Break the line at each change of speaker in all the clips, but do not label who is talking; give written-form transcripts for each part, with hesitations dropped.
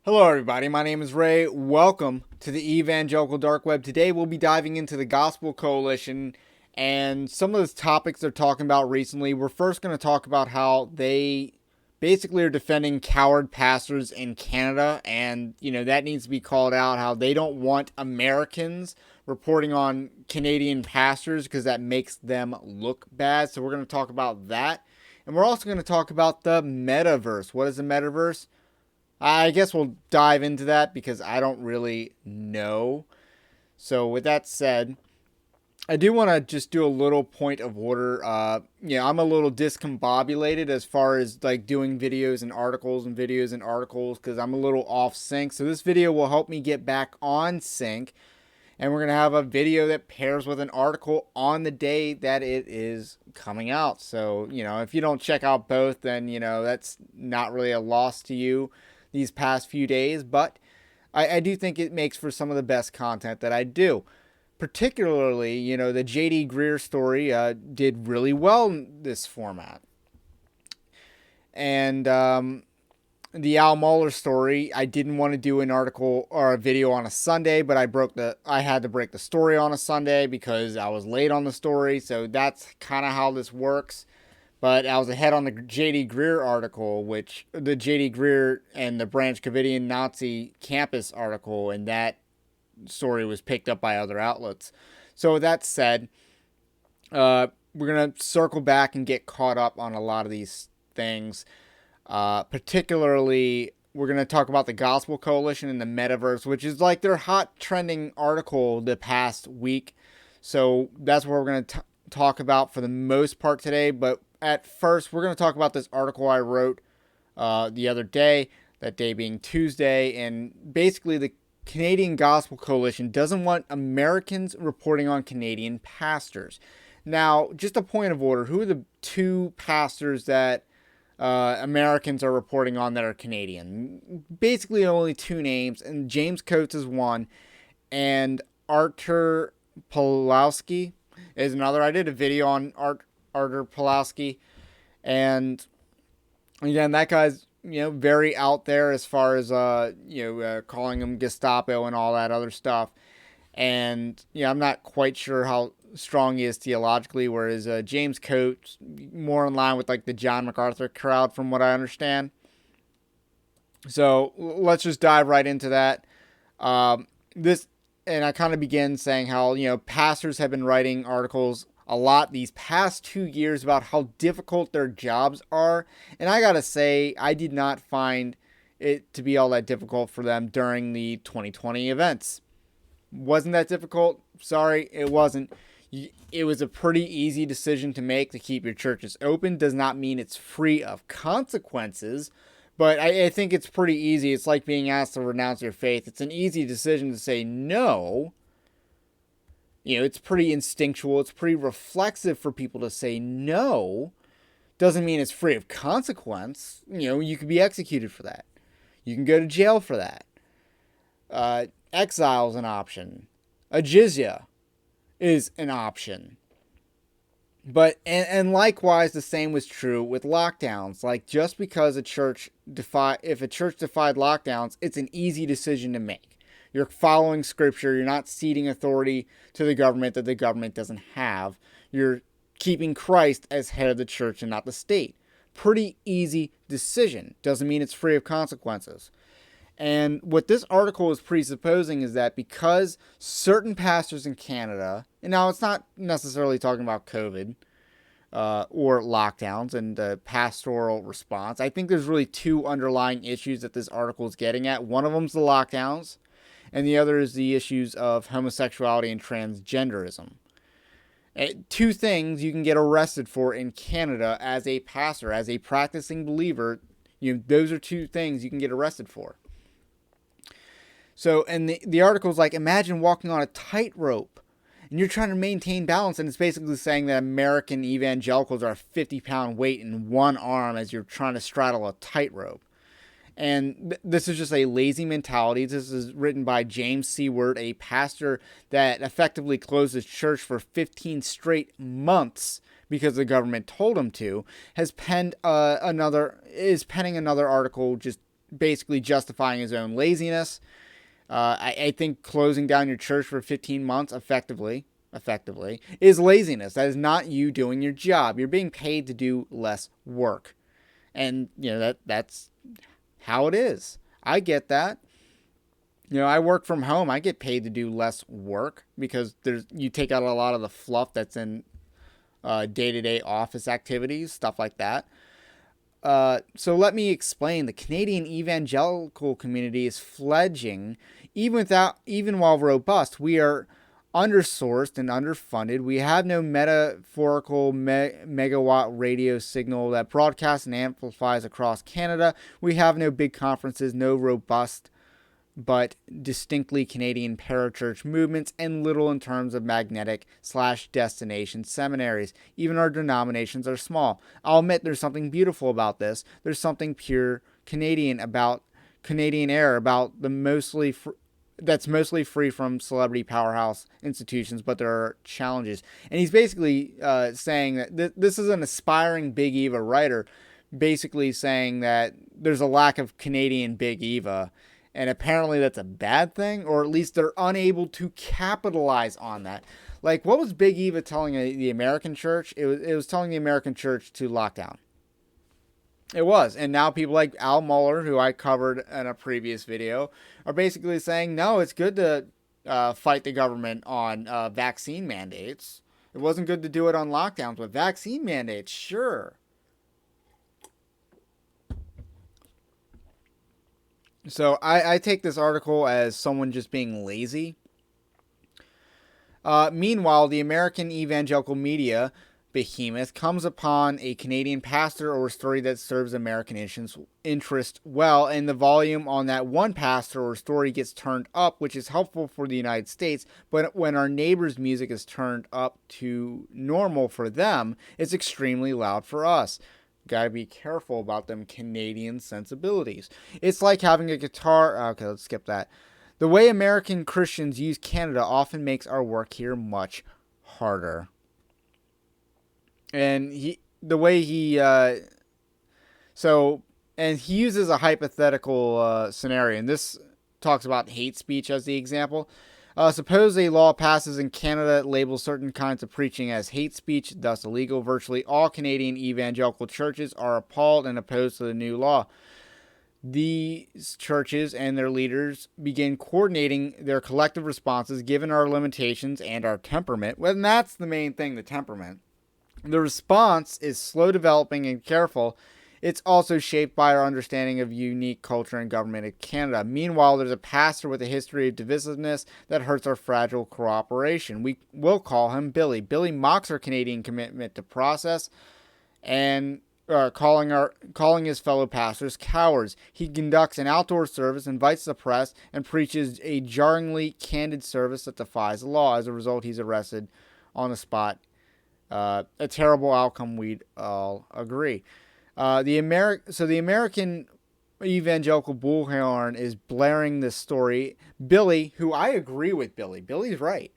Hello everybody, my name is Ray. Welcome to the Evangelical Dark Web. Today we'll be diving into the Gospel Coalition and some of the topics they're talking about recently. We're first going to talk about how they basically are defending coward pastors in Canada, and that needs to be called out, how they don't want Americans reporting on Canadian pastors because that makes them look bad. So we're going to talk about that. And we're also going to talk about the Metaverse. What is the Metaverse? I guess we'll dive into that because I don't really know. So with that said, I do want to just do a little point of order. I'm a little discombobulated as far as like doing videos and articles because I'm a little off sync. So this video will help me get back on sync. And we're going to have a video that pairs with an article on the day that it is coming out. So, if you don't check out both, then, that's not really a loss to you these past few days. But I do think it makes for some of the best content that I do. Particularly, the J.D. Greear story did really well in this format. And the Al Mohler story, I didn't want to do an article or a video on a Sunday, but I had to break the story on a Sunday because I was late on the story. So that's kind of how this works. But I was ahead on the J.D. Greear article, which the J.D. Greear and the Branch Covidian Nazi campus article, and that story was picked up by other outlets. So with that said, we're going to circle back and get caught up on a lot of these things. Particularly, we're going to talk about the Gospel Coalition and the Metaverse, which is like their hot trending article the past week. So that's what we're going to talk about for the most part today. But at first, we're going to talk about this article I wrote the other day, that day being Tuesday. And basically, the Canadian Gospel Coalition doesn't want Americans reporting on Canadian pastors. Now, just a point of order, who are the two pastors that Americans are reporting on that are Canadian? Basically only two names, and James Coates is one, and Artur Pawlowski is another. I did a video on Artur Pawlowski, and again, that guy's very out there as far as calling him Gestapo and all that other stuff, and I'm not quite sure how strong he is theologically, whereas James Coates more in line with like the John MacArthur crowd from what I understand. So let's just dive right into that. And I kind of begin saying how pastors have been writing articles a lot these past 2 years about how difficult their jobs are, and I gotta say I did not find it to be all that difficult for them during the 2020 events. Wasn't that difficult? Sorry, it wasn't. It was a pretty easy decision to make to keep your churches open. Does not mean it's free of consequences, but I think it's pretty easy. It's like being asked to renounce your faith. It's an easy decision to say no. It's pretty instinctual. It's pretty reflexive for people to say no. Doesn't mean it's free of consequence. You could be executed for that. You can go to jail for that. Exile is an option. A jizya is an option. But and likewise, the same was true with lockdowns. Like, just because if a church defied lockdowns, it's an easy decision to make. You're following scripture. You're not ceding authority to the government that the government doesn't have. You're keeping Christ as head of the church and not the state. Pretty easy decision. Doesn't mean it's free of consequences. And what this article is presupposing is that because certain pastors in Canada, and now it's not necessarily talking about COVID or lockdowns and the pastoral response. I think there's really two underlying issues that this article is getting at. One of them is the lockdowns, and the other is the issues of homosexuality and transgenderism. Two things you can get arrested for in Canada as a pastor, as a practicing believer. Those are two things you can get arrested for. So, and the article is like, imagine walking on a tightrope and you're trying to maintain balance, and it's basically saying that American evangelicals are a 50-pound weight in one arm as you're trying to straddle a tightrope. And this is just a lazy mentality. This is written by James Seward, a pastor that effectively closed his church for 15 straight months because the government told him to, is penning another article just basically justifying his own laziness. I think closing down your church for 15 months effectively is laziness. That is not you doing your job. You're being paid to do less work. And, that's how it is. I get that. I work from home. I get paid to do less work because you take out a lot of the fluff that's in day-to-day office activities, stuff like that. So let me explain. The Canadian evangelical community is fledgling, even while robust. We are undersourced and underfunded. We have no metaphorical megawatt radio signal that broadcasts and amplifies across Canada. We have no big conferences, no robust but distinctly Canadian parachurch movements, and little in terms of magnetic/destination seminaries. Even our denominations are small. I'll admit there's something beautiful about this. There's something pure Canadian about Canadian air, about the that's mostly free from celebrity powerhouse institutions, but there are challenges. And he's basically saying that this is an aspiring Big Eva writer, basically saying that there's a lack of Canadian Big Eva. And apparently that's a bad thing, or at least they're unable to capitalize on that. Like, what was Big Eva telling the American church? It was telling the American church to lock down. It was. And now people like Al Mohler, who I covered in a previous video, are basically saying, no, it's good to fight the government on vaccine mandates. It wasn't good to do it on lockdowns, but vaccine mandates, sure. So I take this article as someone just being lazy. Meanwhile, the American evangelical media behemoth comes upon a Canadian pastor or a story that serves American interest well, and the volume on that one pastor or story gets turned up, which is helpful for the United States. But when our neighbors' music is turned up to normal for them, it's extremely loud for us. Gotta be careful about them Canadian sensibilities. It's like having a guitar. Okay, let's skip that. The way American Christians use Canada often makes our work here much harder. And he uses a hypothetical scenario, and this talks about hate speech as the example. Suppose a law passes in Canada that labels certain kinds of preaching as hate speech, thus illegal. Virtually all Canadian evangelical churches are appalled and opposed to the new law. These churches and their leaders begin coordinating their collective responses given our limitations and our temperament. Well, and that's the main thing, the temperament. The response is slow developing and careful. It's also shaped by our understanding of unique culture and government in Canada. Meanwhile, there's a pastor with a history of divisiveness that hurts our fragile cooperation. We will call him Billy. Billy mocks our Canadian commitment to process and calling his fellow pastors cowards. He conducts an outdoor service, invites the press, and preaches a jarringly candid service that defies the law. As a result, he's arrested on the spot. A terrible outcome, we'd all agree. The American evangelical bullhorn is blaring this story. Billy, who I agree with Billy's right.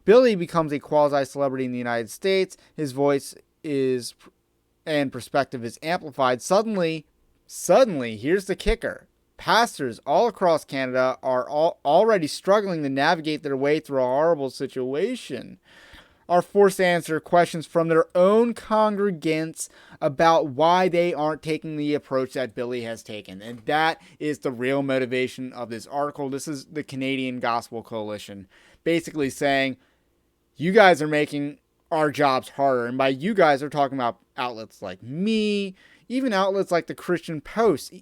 Billy becomes a quasi-celebrity in the United States. His voice and perspective is amplified. Suddenly, here's the kicker. Pastors all across Canada are already struggling to navigate their way through a horrible situation. Are forced to answer questions from their own congregants about why they aren't taking the approach that Billy has taken. And that is the real motivation of this article. This is the Canadian Gospel Coalition basically saying, you guys are making our jobs harder. And by you guys, are talking about outlets like me, even outlets like the Christian Post,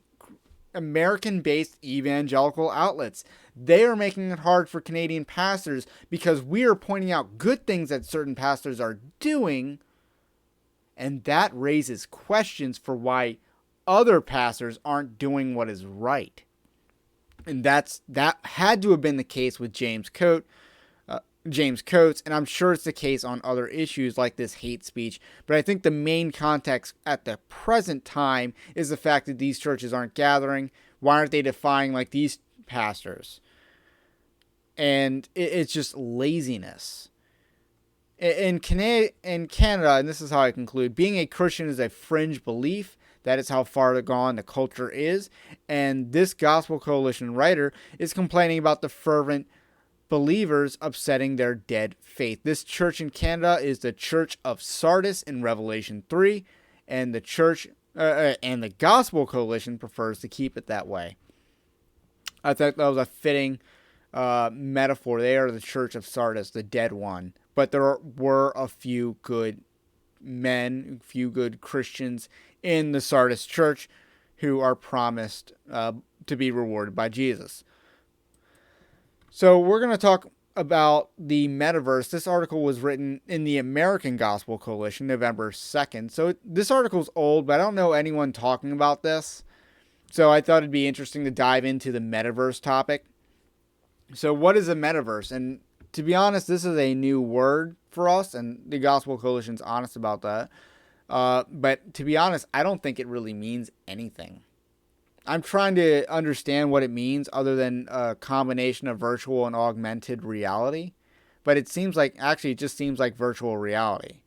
American-based evangelical outlets. They are making it hard for Canadian pastors because we are pointing out good things that certain pastors are doing, and that raises questions for why other pastors aren't doing what is right. And that had to have been the case with James Coates, and I'm sure it's the case on other issues like this hate speech. But I think the main context at the present time is the fact that these churches aren't gathering. Why aren't they defying like these pastors? And it's just laziness. In Canada, and this is how I conclude, being a Christian is a fringe belief That is how far gone the culture is. And this Gospel Coalition writer is complaining about the fervent believers upsetting their dead faith. This church in Canada is the Church of Sardis in Revelation 3, and the Gospel Coalition prefers to keep it that way. I thought that was a fitting metaphor. They are the Church of Sardis, the dead one. But there were a few good men, a few good Christians in the Sardis church who are promised to be rewarded by Jesus. So we're going to talk about the metaverse. This article was written in the American Gospel Coalition, November 2nd. So this article's old, but I don't know anyone talking about this. So I thought it'd be interesting to dive into the metaverse topic. So what is a metaverse? And to be honest, this is a new word for us, and the Gospel Coalition's honest about that. But to be honest, I don't think it really means anything. I'm trying to understand what it means other than a combination of virtual and augmented reality. But it seems like, actually, it just seems like virtual reality.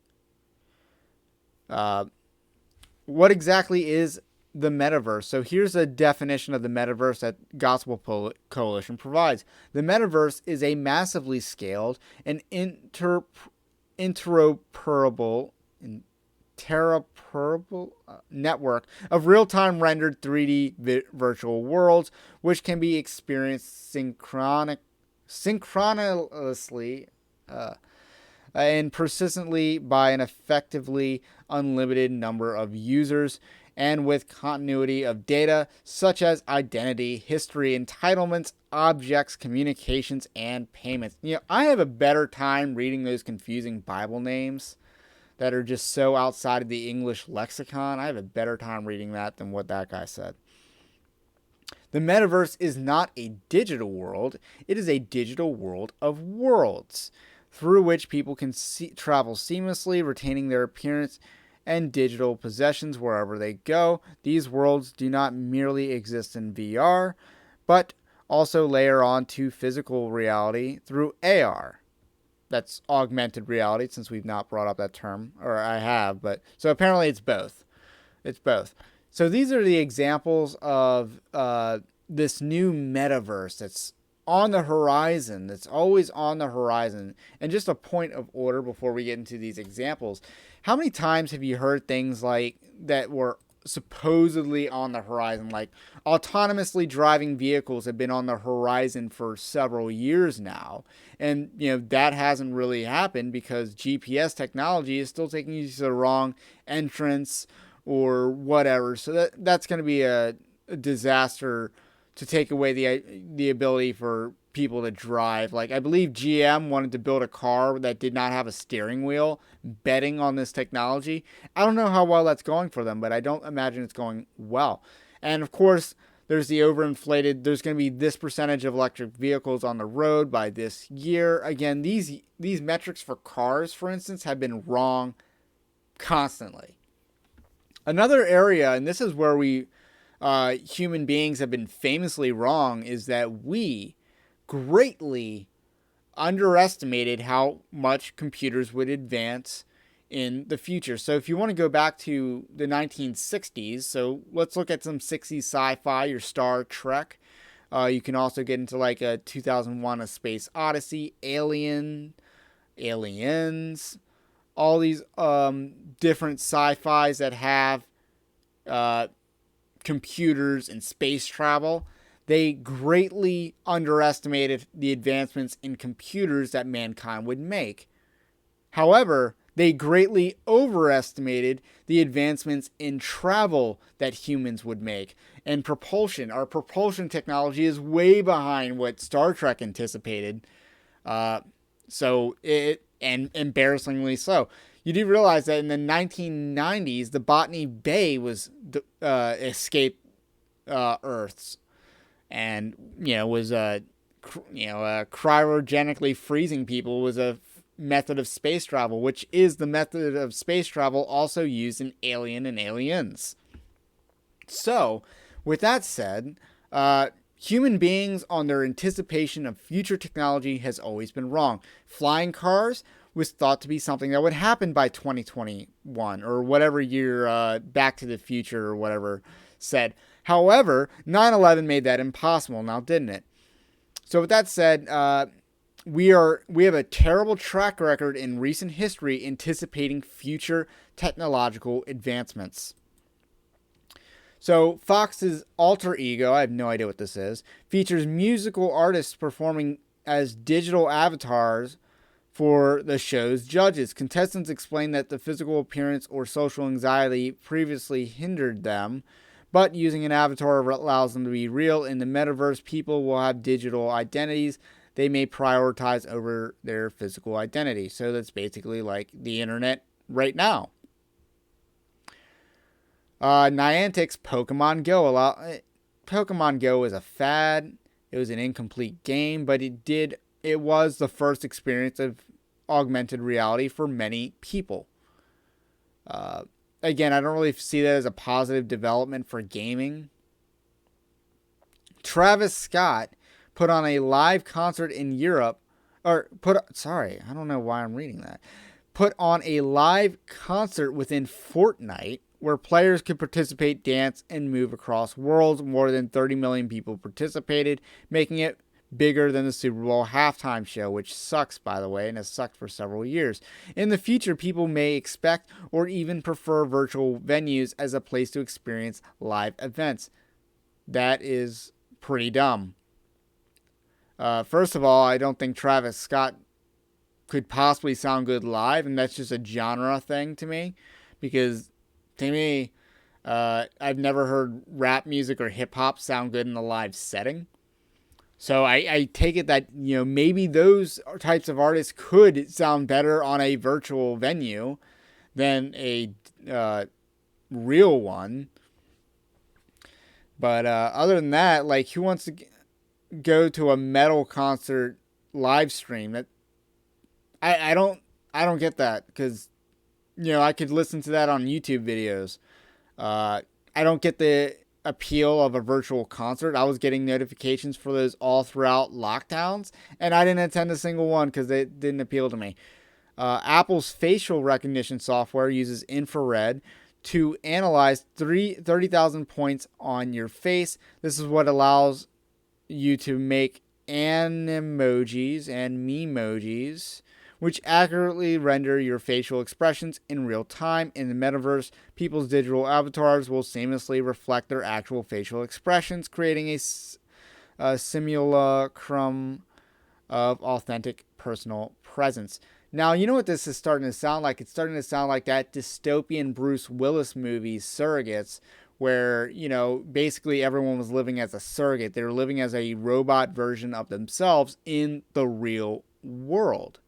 What exactly is the metaverse? So here's a definition of the metaverse that Gospel Coalition provides. The metaverse is a massively scaled and interoperable network of real-time rendered 3D virtual worlds, which can be experienced synchronously and persistently by an effectively unlimited number of users, and with continuity of data such as identity, history, entitlements, objects, communications, and payments. I have a better time reading those confusing Bible names that are just so outside of the English lexicon. I have a better time reading that than what that guy said. The metaverse is not a digital world. It is a digital world of worlds through which people can travel seamlessly, retaining their appearance and digital possessions wherever they go. These worlds do not merely exist in VR, but also layer on to physical reality through AR. That's augmented reality, since we've not brought up that term, or I have, but so apparently it's both. It's both. So these are the examples of this new metaverse that's on the horizon, that's always on the horizon. And just a point of order before we get into these examples. How many times have you heard things like that were supposedly on the horizon, like autonomously driving vehicles have been on the horizon for several years now, and that hasn't really happened because GPS technology is still taking you to the wrong entrance or whatever. So that's going to be a disaster to take away the ability for people to drive. Like, I believe GM wanted to build a car that did not have a steering wheel, betting on this technology. I don't know how well that's going for them, but I don't imagine it's going well. And of course, there's the overinflated, there's going to be this percentage of electric vehicles on the road by this year. Again, these metrics for cars, for instance, have been wrong constantly. Another area, and this is where we human beings have been famously wrong, is that we greatly underestimated how much computers would advance in the future. So if you want to go back to the 1960s, so let's look at some 60s sci-fi, your Star Trek. You can also get into like a 2001 A Space Odyssey, Aliens, all these different sci-fis that have computers and space travel. They greatly underestimated the advancements in computers that mankind would make. However, they greatly overestimated the advancements in travel that humans would make. And propulsion. Our propulsion technology is way behind what Star Trek anticipated. And embarrassingly so. You do realize that in the 1990s, the Botany Bay was escaped Earth's, and was cryogenically freezing people was a method of space travel, which is the method of space travel also used in Alien and Aliens. So, with that said, human beings on their anticipation of future technology has always been wrong. Flying cars, was thought to be something that would happen by 2021 or whatever year Back to the Future or whatever said. However, 9/11 made that impossible now, didn't it? So with that said, we have a terrible track record in recent history anticipating future technological advancements. So Fox's alter ego, I have no idea what this is, features musical artists performing as digital avatars for the show's judges. Contestants explain that the physical appearance or social anxiety previously hindered them, but using an avatar allows them to be real. In the metaverse, people will have digital identities they may prioritize over their physical identity. So that's basically like the internet right now. Niantic's Pokemon Go. Pokemon Go is a fad. It was an incomplete game, but it was the first experience of augmented reality for many people. Again, I don't really see that as a positive development for gaming. Travis Scott put on a live concert in Europe, I don't know why I'm reading that. Put on a live concert within Fortnite where players could participate, dance, and move across worlds. More than 30 million people participated, making it bigger than the Super Bowl halftime show, which sucks, by the way, and has sucked for several years. In the future, people may expect or even prefer virtual venues as a place to experience live events. That is pretty dumb. First of all, I don't think Travis Scott could possibly sound good live, and that's just a genre thing to me, because to me, I've never heard rap music or hip hop sound good in a live setting. So I take it that, maybe those types of artists could sound better on a virtual venue than a real one. But other than that, like, who wants to go to a metal concert live stream? That I don't get that, because I could listen to that on YouTube videos. I don't get the appeal of a virtual concert. I was getting notifications for those all throughout lockdowns, and I didn't attend a single one because they didn't appeal to me. Apple's facial recognition software uses infrared to analyze 30,000 points on your face. This is what allows you to make animojis and memojis, which accurately render your facial expressions in real time. In the metaverse, people's digital avatars will seamlessly reflect their actual facial expressions, creating a simulacrum of authentic personal presence. Now, you know what this is starting to sound like? It's starting to sound like that dystopian Bruce Willis movie, Surrogates, where, basically everyone was living as a surrogate. They were living as a robot version of themselves in the real world.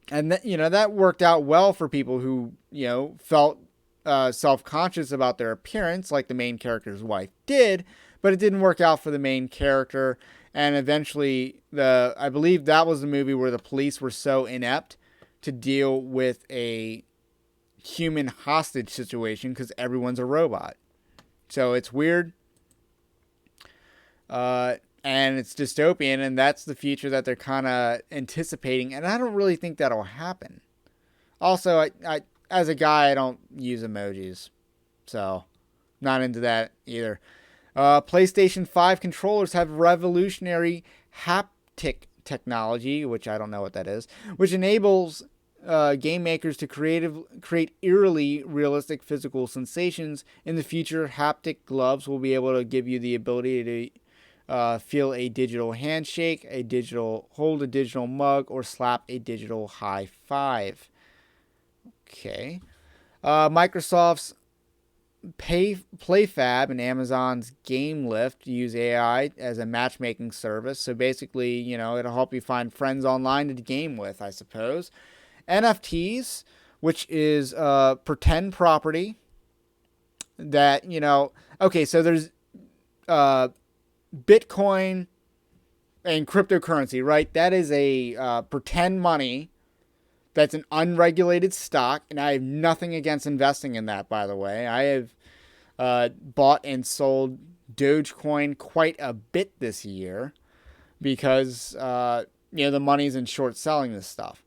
And that worked out well for people who, felt self-conscious about their appearance, like the main character's wife did, but it didn't work out for the main character. And eventually, I believe that was the movie where the police were so inept to deal with a human hostage situation because everyone's a robot. So it's weird. And it's dystopian, and that's the future that they're kind of anticipating, and I don't really think that'll happen. Also, I as a guy, I don't use emojis, so not into that either. PlayStation 5 controllers have revolutionary haptic technology, which I don't know what that is, which enables game makers to create eerily realistic physical sensations. In the future, haptic gloves will be able to give you the ability to feel a digital handshake, hold a digital mug, or slap a digital high five. Okay. Microsoft's PlayFab and Amazon's GameLift use AI as a matchmaking service. So basically, it'll help you find friends online to game with, I suppose. NFTs, which is pretend property that, okay, so there's Bitcoin and cryptocurrency, right? That is a pretend money that's an unregulated stock, and I have nothing against investing in that, by the way. I have bought and sold Dogecoin quite a bit this year because, the money's in short selling this stuff.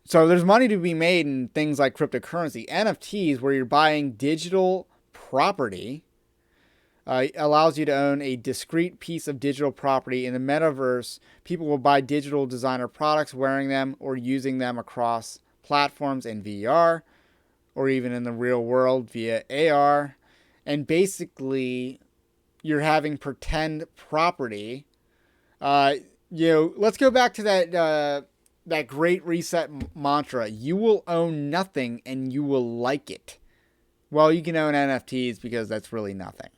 So there's money to be made in things like cryptocurrency. NFTs, where you're buying digital property, allows you to own a discrete piece of digital property. In the metaverse, people will buy digital designer products, wearing them or using them across platforms in VR or even in the real world via AR. And basically, you're having pretend property. Let's go back to that great reset mantra. You will own nothing and you will like it. Well, you can own NFTs because that's really nothing.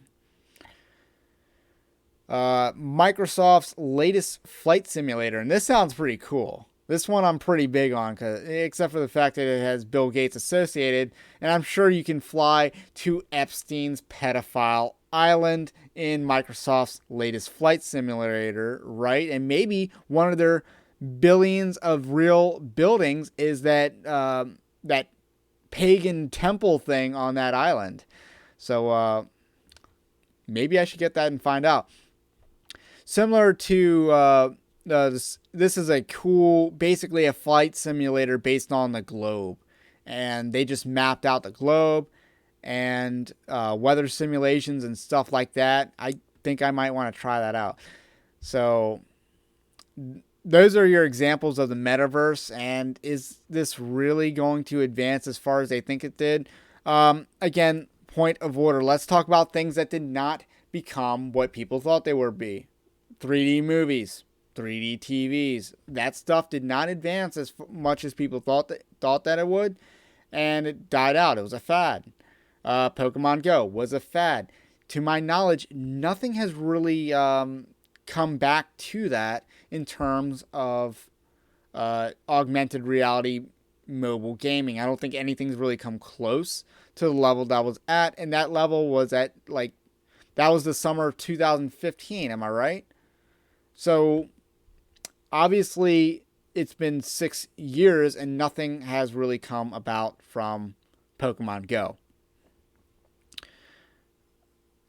Microsoft's latest flight simulator, and this sounds pretty cool. This one I'm pretty big on, except for the fact that it has Bill Gates associated, and I'm sure you can fly to Epstein's pedophile island in Microsoft's latest flight simulator, right? And maybe one of their billions of real buildings is that pagan temple thing on that island. So maybe I should get that and find out. Similar to this is a cool, basically a flight simulator based on the globe, and they just mapped out the globe and weather simulations and stuff like that. I think I might want to try that out. So those are your examples of the metaverse, and is this really going to advance as far as they think it did? Again, point of order. Let's talk about things that did not become what people thought they would be. 3D movies, 3D TVs. That stuff did not advance as much as people thought that it would, and it died out. It was a fad. Pokemon Go was a fad. To my knowledge, nothing has really come back to that in terms of augmented reality mobile gaming. I don't think anything's really come close to the level that was at, and that level was at that was the summer of 2015. Am I right? So obviously it's been 6 years and nothing has really come about from Pokemon Go.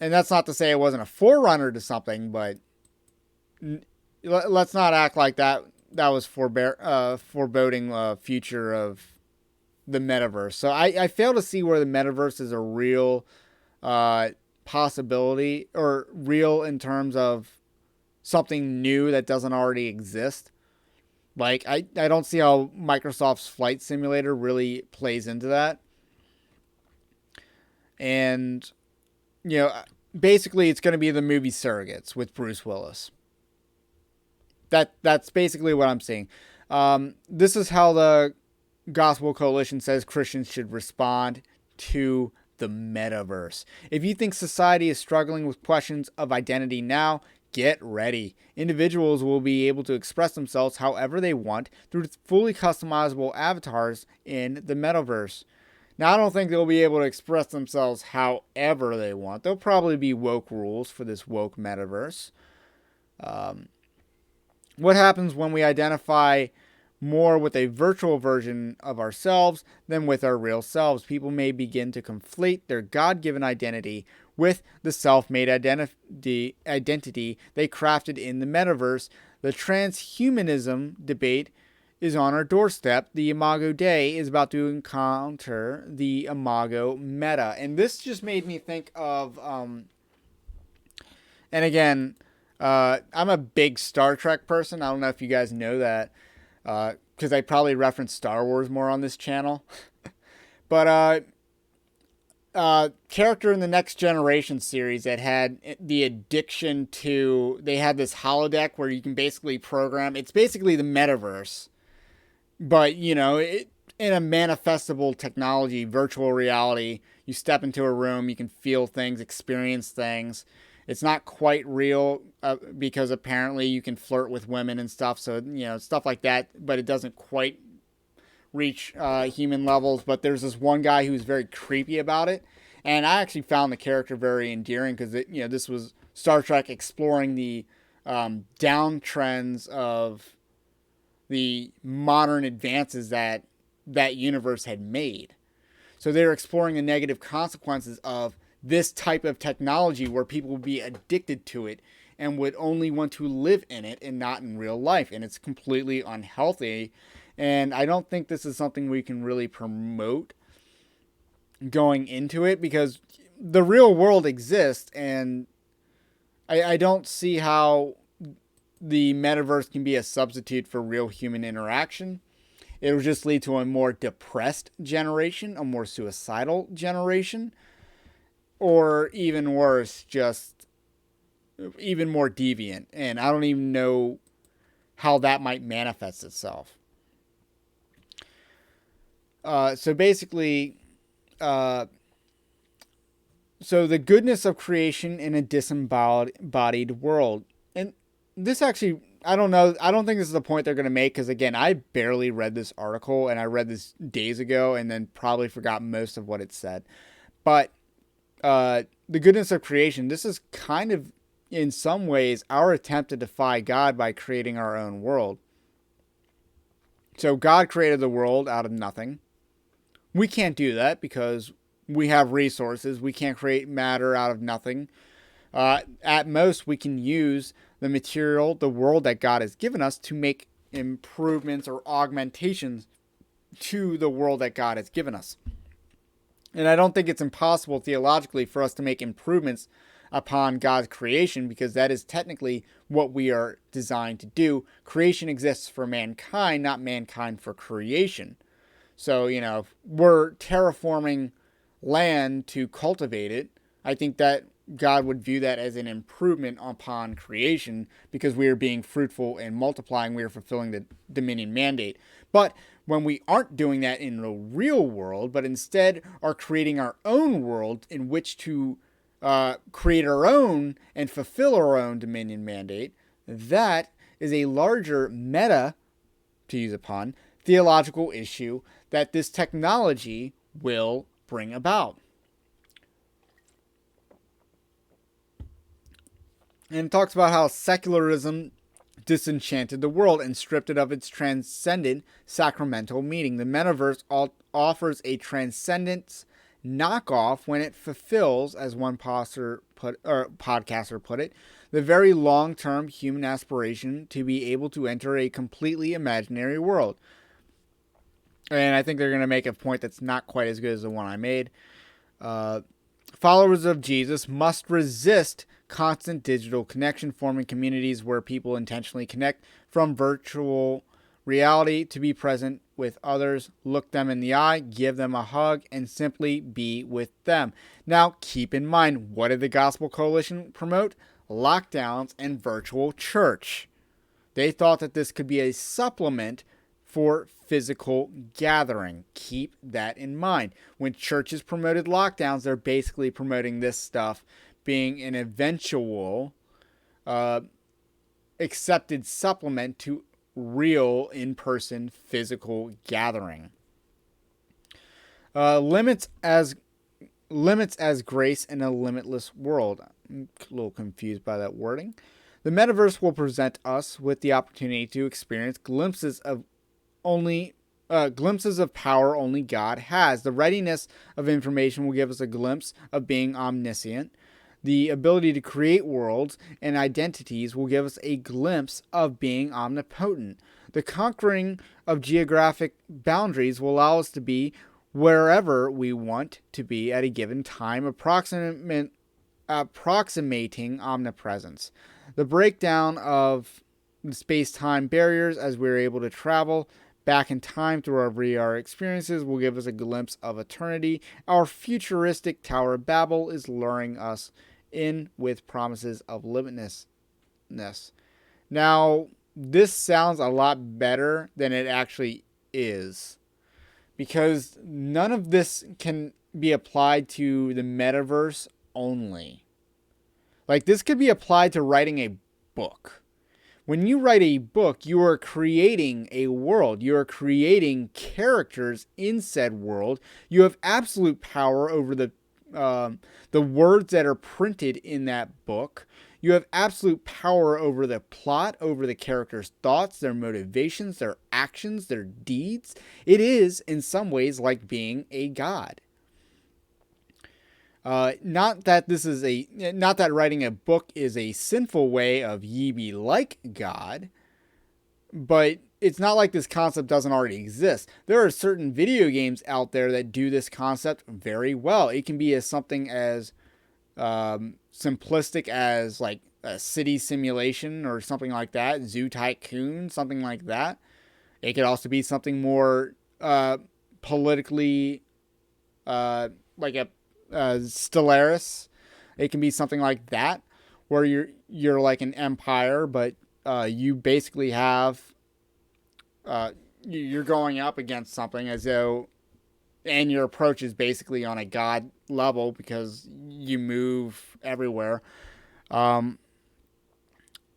And that's not to say it wasn't a forerunner to something, but let's not act like that was foreboding future of the metaverse. So I fail to see where the metaverse is a real possibility, or real in terms of something new that doesn't already exist. Like, I don't see how Microsoft's flight simulator really plays into that. And, basically it's going to be the movie Surrogates with Bruce Willis. That's basically what I'm seeing. This is how the Gospel Coalition says Christians should respond to the metaverse. If you think society is struggling with questions of identity now, get ready. Individuals will be able to express themselves however they want through fully customizable avatars in the metaverse. Now, I don't think they'll be able to express themselves however they want. There'll probably be woke rules for this woke metaverse. What happens when we identify more with a virtual version of ourselves than with our real selves? People may begin to conflate their God-given identity with the self-made identity they crafted in the metaverse. The transhumanism debate is on our doorstep. The Imago Dei is about to encounter the Imago Meta. And this just made me think of, and again, I'm a big Star Trek person. I don't know if you guys know that, because I probably reference Star Wars more on this channel. But character in the Next Generation series that had the addiction to, they had this holodeck where you can basically program, it's basically the metaverse, but in a manifestable technology, virtual reality. You step into a room, you can feel things, experience things. It's not quite real because apparently you can flirt with women and stuff, so stuff like that, but it doesn't quite reach human levels. But there's this one guy who's very creepy about it, and I actually found the character very endearing because this was Star Trek exploring the downtrends of the modern advances that universe had made. So they're exploring the negative consequences of this type of technology where people would be addicted to it and would only want to live in it and not in real life. And it's completely unhealthy. And I don't think this is something we can really promote going into it, because the real world exists, and I don't see how the metaverse can be a substitute for real human interaction. It will just lead to a more depressed generation, a more suicidal generation, or even worse, just even more deviant. And I don't even know how that might manifest itself. So basically, so the goodness of creation in a disembodied world. And this actually, I don't know, I don't think this is the point they're going to make, because again, I barely read this article, and I read this days ago and then probably forgot most of what it said. But the goodness of creation, this is kind of, in some ways, our attempt to defy God by creating our own world. So God created the world out of nothing. We can't do that because we have resources. We can't create matter out of nothing. At most, we can use the material, the world that God has given us, to make improvements or augmentations to the world that God has given us. And I don't think it's impossible theologically for us to make improvements upon God's creation, because that is technically what we are designed to do. Creation exists for mankind, not mankind for creation. So, if we're terraforming land to cultivate it, I think that God would view that as an improvement upon creation, because we are being fruitful and multiplying. We are fulfilling the dominion mandate. But when we aren't doing that in the real world, but instead are creating our own world in which to create our own and fulfill our own dominion mandate, that is a larger meta, to use upon, theological issue that this technology will bring about. And it talks about how secularism disenchanted the world and stripped it of its transcendent sacramental meaning. The metaverse offers a transcendence knockoff when it fulfills, as one podcaster put it, the very long-term human aspiration to be able to enter a completely imaginary world. And I think they're going to make a point that's not quite as good as the one I made. Followers of Jesus must resist constant digital connection, forming communities where people intentionally connect from virtual reality to be present with others, look them in the eye, give them a hug, and simply be with them. Now, keep in mind, what did the Gospel Coalition promote? Lockdowns and virtual church. They thought that this could be a supplement for physical gathering. Keep that in mind. When churches promoted lockdowns, they're basically promoting this stuff being an eventual accepted supplement to real in-person physical gathering. Limits as grace in a limitless world. I'm a little confused by that wording. The metaverse will present us with the opportunity to experience glimpses of power only God has. The readiness of information will give us a glimpse of being omniscient. The ability to create worlds and identities will give us a glimpse of being omnipotent. The conquering of geographic boundaries will allow us to be wherever we want to be at a given time, approximating omnipresence. The breakdown of the space-time barriers as we're able to travel back in time through our VR experiences will give us a glimpse of eternity. Our futuristic Tower of Babel is luring us in with promises of limitlessness. Now, this sounds a lot better than it actually is, because none of this can be applied to the metaverse only. Like, this could be applied to writing a book. When you write a book, you are creating a world. You are creating characters in said world. You have absolute power over the words that are printed in that book. You have absolute power over the plot, over the characters' thoughts, their motivations, their actions, their deeds. It is, in some ways, like being a god. Not that writing a book is a sinful way of ye be like God, but it's not like this concept doesn't already exist. There are certain video games out there that do this concept very well. It can be as something as simplistic as like a city simulation or something like that, Zoo Tycoon, something like that. It could also be something more politically, like a Stellaris. It can be something like that, where you're like an empire, but you basically have you're going up against something as though, and your approach is basically on a god level because you move everywhere. Um,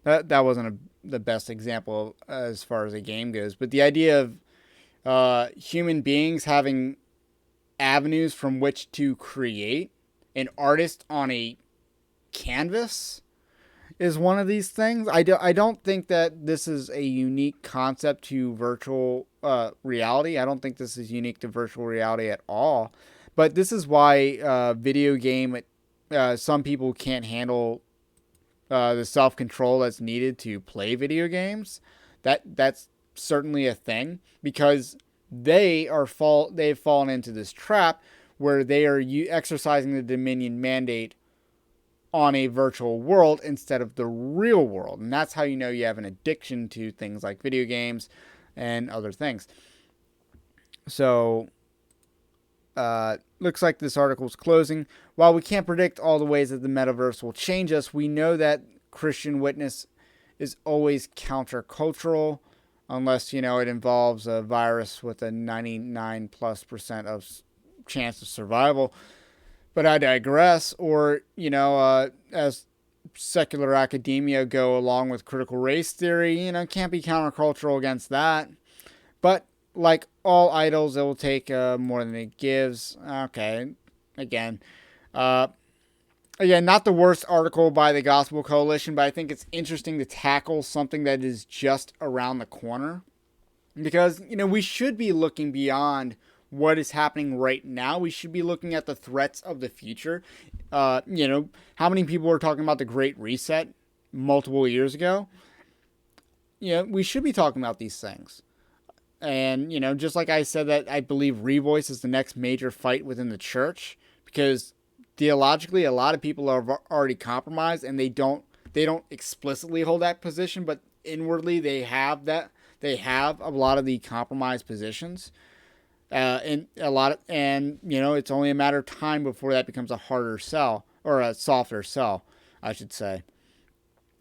that wasn't the best example as far as a game goes, but the idea of human beings having avenues from which to create, an artist on a canvas is one of these things. I don't think that this is a unique concept to virtual reality. I don't think this is unique to virtual reality at all. But this is why video game, some people can't handle the self-control that's needed to play video games. That's certainly a thing, because they've fallen into this trap where they are exercising the Dominion mandate on a virtual world instead of the real world. And that's how you know you have an addiction to things like video games and other things. So, looks like this article is closing. While we can't predict all the ways that the metaverse will change us, we know that Christian witness is always countercultural, unless, it involves a virus with a 99+% of chance of survival. But I digress. Or, as secular academia go along with critical race theory, can't be countercultural against that. But like all idols, it will take more than it gives. Okay, again, not the worst article by the Gospel Coalition, but I think it's interesting to tackle something that is just around the corner. Because, we should be looking beyond what is happening right now. We should be looking at the threats of the future. How many people were talking about the Great Reset multiple years ago? We should be talking about these things. And, just like I said that I believe Revoice is the next major fight within the church, because theologically a lot of people are already compromised, and they don't explicitly hold that position, but inwardly they have a lot of the compromised positions. And it's only a matter of time before that becomes a harder sell, or a softer sell, I should say.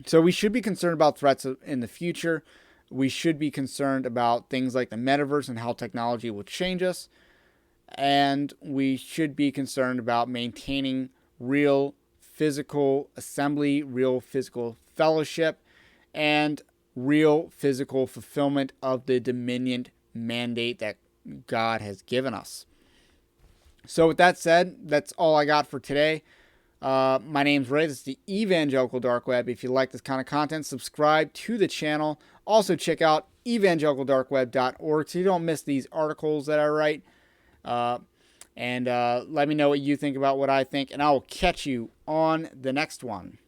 So we should be concerned about threats in the future. We should be concerned about things like the metaverse and how technology will change us. And we should be concerned about maintaining real physical assembly, real physical fellowship, and real physical fulfillment of the dominion mandate that God has given us. So with that said, that's all I got for today. My name's Ray. This is the Evangelical Dark Web. If you like this kind of content, subscribe to the channel. Also check out evangelicaldarkweb.org so you don't miss these articles that I write. And let me know what you think about what I think, and I will catch you on the next one.